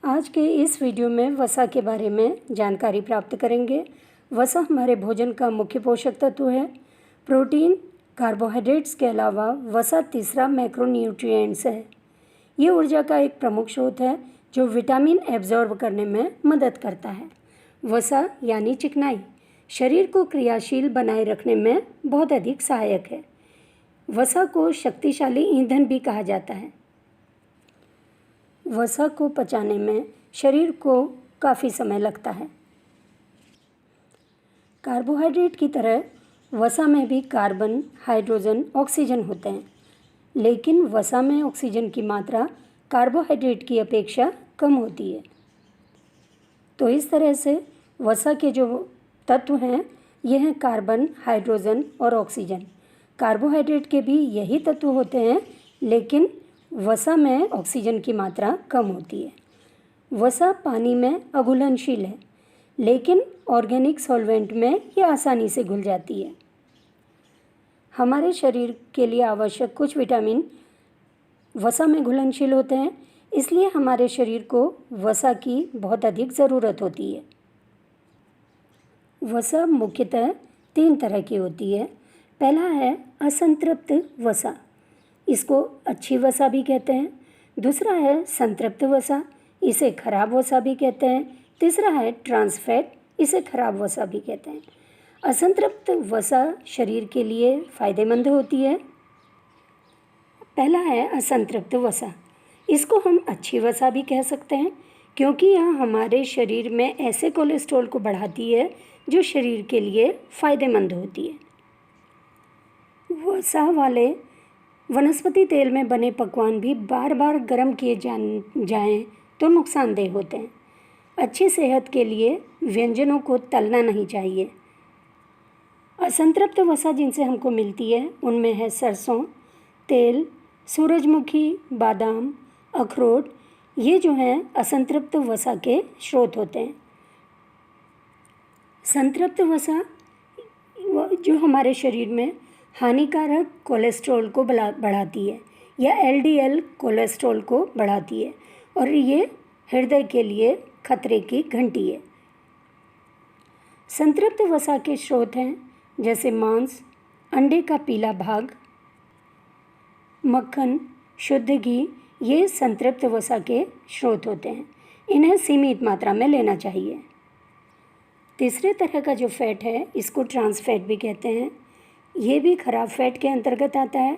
आज के इस वीडियो में वसा के बारे में जानकारी प्राप्त करेंगे। वसा हमारे भोजन का मुख्य पोषक तत्व है। प्रोटीन, कार्बोहाइड्रेट्स के अलावा वसा तीसरा मैक्रोन्यूट्रिएंट्स है। ये ऊर्जा का एक प्रमुख स्रोत है जो विटामिन एब्जॉर्ब करने में मदद करता है। वसा यानी चिकनाई शरीर को क्रियाशील बनाए रखने में बहुत अधिक सहायक है। वसा को शक्तिशाली ईंधन भी कहा जाता है। वसा को पचाने में शरीर को काफ़ी समय लगता है। कार्बोहाइड्रेट की तरह वसा में भी कार्बन, हाइड्रोजन, ऑक्सीजन होते हैं, लेकिन वसा में ऑक्सीजन की मात्रा कार्बोहाइड्रेट की अपेक्षा कम होती है। तो इस तरह से वसा के जो तत्व हैं ये हैं कार्बन, हाइड्रोजन और ऑक्सीजन। कार्बोहाइड्रेट के भी यही तत्व होते हैं, लेकिन वसा में ऑक्सीजन की मात्रा कम होती है। वसा पानी में अघुलनशील है, लेकिन ऑर्गेनिक सॉल्वेंट में ये आसानी से घुल जाती है। हमारे शरीर के लिए आवश्यक कुछ विटामिन वसा में घुलनशील होते हैं, इसलिए हमारे शरीर को वसा की बहुत अधिक ज़रूरत होती है। वसा मुख्यतः 3 तरह की होती है। पहला है असंतृप्त वसा, इसको अच्छी वसा भी कहते हैं। दूसरा है संतृप्त वसा, इसे खराब वसा भी कहते हैं। तीसरा है ट्रांस फैट, इसे खराब वसा भी कहते हैं। असंतृप्त वसा शरीर के लिए फ़ायदेमंद होती है। पहला है असंतृप्त वसा, इसको हम अच्छी वसा भी कह सकते हैं, क्योंकि यह हमारे शरीर में ऐसे कोलेस्ट्रॉल को बढ़ाती है जो शरीर के लिए फ़ायदेमंद होती है। वसा वाले वनस्पति तेल में बने पकवान भी बार बार गर्म किए जाएं तो नुकसानदेह होते हैं। अच्छी सेहत के लिए व्यंजनों को तलना नहीं चाहिए। असंतृप्त वसा जिनसे हमको मिलती है उनमें है सरसों तेल, सूरजमुखी, बादाम, अखरोट। ये जो हैं असंतृप्त वसा के स्रोत होते हैं। संतृप्त वसा जो हमारे शरीर में हानिकारक कोलेस्ट्रॉल को बढ़ाती है या LDL कोलेस्ट्रॉल को बढ़ाती है, और ये हृदय के लिए खतरे की घंटी है। संतृप्त वसा के स्रोत हैं जैसे मांस, अंडे का पीला भाग, मक्खन, शुद्ध घी। ये संतृप्त वसा के स्रोत होते हैं। इन्हें सीमित मात्रा में लेना चाहिए। तीसरे तरह का जो फैट है इसको ट्रांस फैट भी कहते हैं। ये भी खराब फैट के अंतर्गत आता है।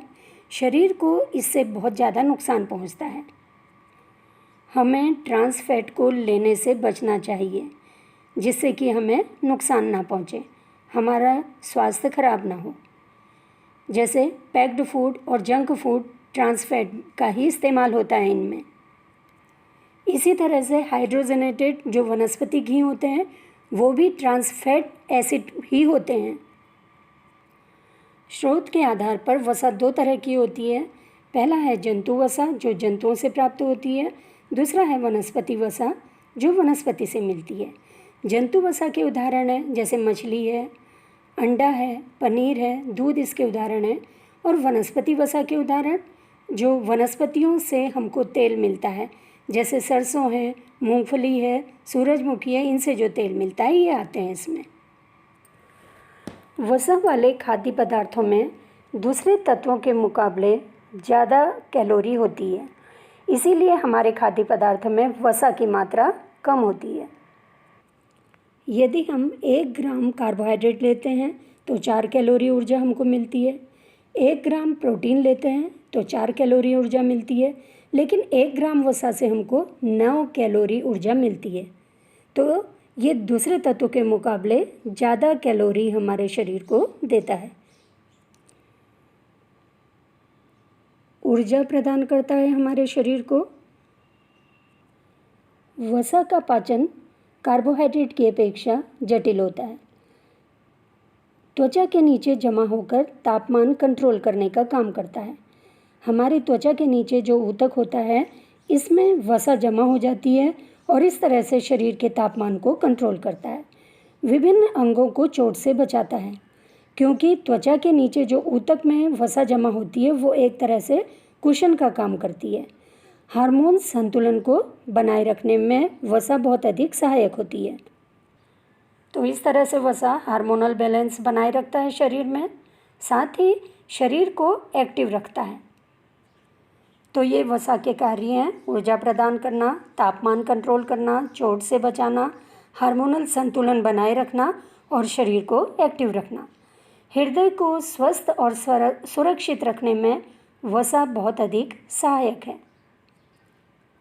शरीर को इससे बहुत ज़्यादा नुकसान पहुंचता है। हमें ट्रांस फैट को लेने से बचना चाहिए, जिससे कि हमें नुकसान ना पहुंचे, हमारा स्वास्थ्य खराब ना हो। जैसे पैक्ड फूड और जंक फूड ट्रांस फैट का ही इस्तेमाल होता है इनमें। इसी तरह से हाइड्रोजनेटेड जो वनस्पति घी होते हैं वो भी ट्रांस फैट एसिड ही होते हैं। स्रोत के आधार पर वसा 2 तरह की होती है। पहला है जंतु वसा जो जंतुओं से प्राप्त होती है। दूसरा है वनस्पति वसा जो वनस्पति से मिलती है। जंतु वसा के उदाहरण हैं जैसे मछली है, अंडा है, पनीर है, दूध इसके उदाहरण हैं। और वनस्पति वसा के उदाहरण जो वनस्पतियों से हमको तेल मिलता है, जैसे सरसों है, मूंगफली है, सूरजमुखी है, इनसे जो तेल मिलता है ये आते हैं इसमें। वसा वाले खाद्य पदार्थों में दूसरे तत्वों के मुकाबले ज़्यादा कैलोरी होती है, इसीलिए हमारे खाद्य पदार्थ में वसा की मात्रा कम होती है। यदि हम 1 ग्राम कार्बोहाइड्रेट लेते हैं तो 4 कैलोरी ऊर्जा हमको मिलती है। 1 ग्राम प्रोटीन लेते हैं तो 4 कैलोरी ऊर्जा मिलती है, लेकिन 1 ग्राम वसा से हमको 9 कैलोरी ऊर्जा मिलती है। तो ये दूसरे तत्व के मुकाबले ज़्यादा कैलोरी हमारे शरीर को देता है। ऊर्जा प्रदान करता है हमारे शरीर को। वसा का पाचन कार्बोहाइड्रेट की अपेक्षा जटिल होता है। त्वचा के नीचे जमा होकर तापमान कंट्रोल करने का काम करता है। हमारी त्वचा के नीचे जो ऊतक होता है इसमें वसा जमा हो जाती है और इस तरह से शरीर के तापमान को कंट्रोल करता है। विभिन्न अंगों को चोट से बचाता है, क्योंकि त्वचा के नीचे जो ऊतक में वसा जमा होती है वो एक तरह से कुशन का काम करती है। हार्मोन संतुलन को बनाए रखने में वसा बहुत अधिक सहायक होती है। तो इस तरह से वसा हार्मोनल बैलेंस बनाए रखता है शरीर में, साथ ही शरीर को एक्टिव रखता है। तो ये वसा के कार्य हैं: ऊर्जा प्रदान करना, तापमान कंट्रोल करना, चोट से बचाना, हार्मोनल संतुलन बनाए रखना और शरीर को एक्टिव रखना। हृदय को स्वस्थ और सुरक्षित रखने में वसा बहुत अधिक सहायक है।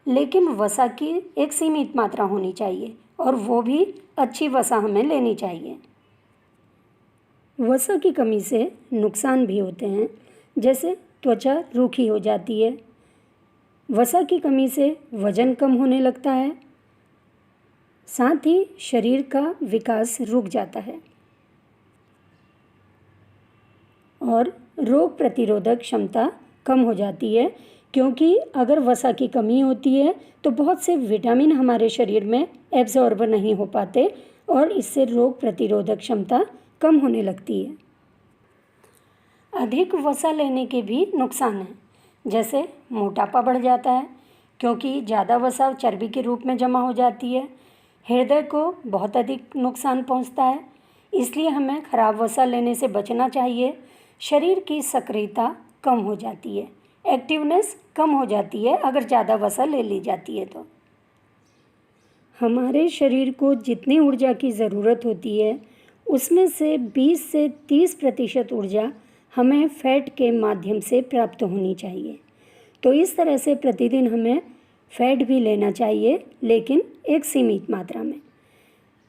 लेकिन वसा की एक सीमित मात्रा होनी चाहिए और वो भी अच्छी वसा हमें लेनी चाहिए। वसा की कमी से नुकसान भी होते हैं, जैसे त्वचा रूखी हो जाती है। वसा की कमी से वजन कम होने लगता है, साथ ही शरीर का विकास रुक जाता है और रोग प्रतिरोधक क्षमता कम हो जाती है, क्योंकि अगर वसा की कमी होती है तो बहुत से विटामिन हमारे शरीर में एब्जॉर्ब नहीं हो पाते और इससे रोग प्रतिरोधक क्षमता कम होने लगती है। अधिक वसा लेने के भी नुकसान हैं, जैसे मोटापा बढ़ जाता है, क्योंकि ज़्यादा वसा चर्बी के रूप में जमा हो जाती है। हृदय को बहुत अधिक नुकसान पहुंचता है, इसलिए हमें खराब वसा लेने से बचना चाहिए। शरीर की सक्रियता कम हो जाती है, एक्टिवनेस कम हो जाती है अगर ज़्यादा वसा ले ली जाती है तो। हमारे शरीर को जितनी ऊर्जा की ज़रूरत होती है उसमें से 20 से 30% ऊर्जा हमें फैट के माध्यम से प्राप्त होनी चाहिए। तो इस तरह से प्रतिदिन हमें फैट भी लेना चाहिए, लेकिन एक सीमित मात्रा में।